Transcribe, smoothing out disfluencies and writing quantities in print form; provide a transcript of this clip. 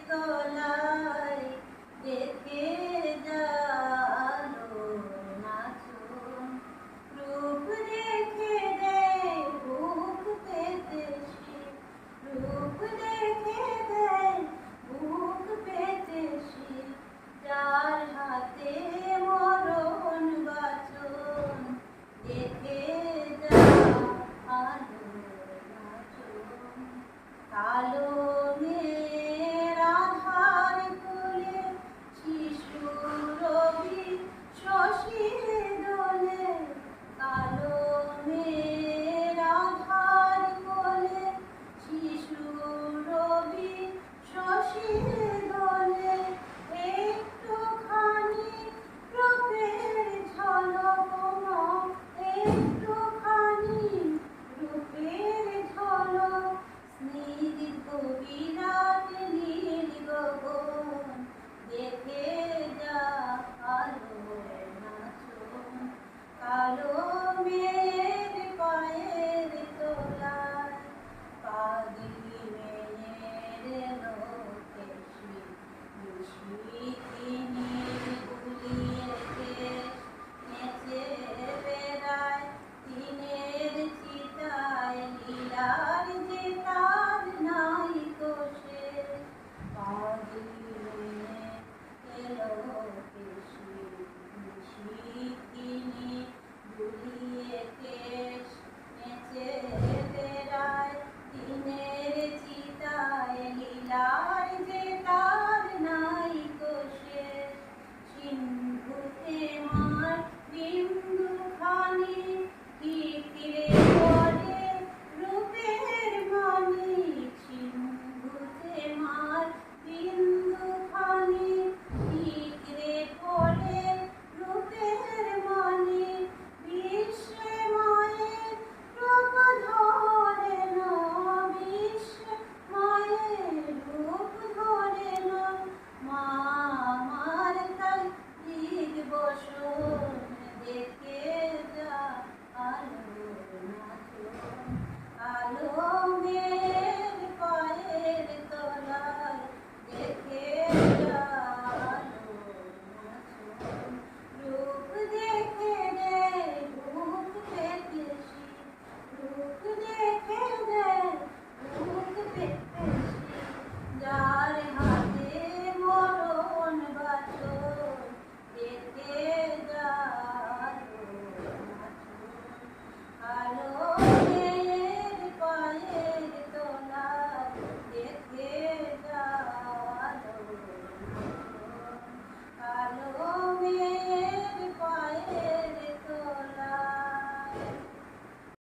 তলায় দেখে যালো নাচন রূপ দেখে দেয় বুক পেতে শীত রূপ দেখে দেয় বুক পেতে শীত যার হাতে মরণ বাচন দেখে যা আলো নাচন কালো মেঘের আধার কোলে শিশু রবি শশী দোলে কালো মেঘের আধার কোলে শিশু রবি শশী দোলে একটুখানি রূপের ঝলক একটুখানি রূপের ঝলক স্নিগ্ধ বিরাট নীল গগন দেখে যা আলো নাচন কালো মেঘ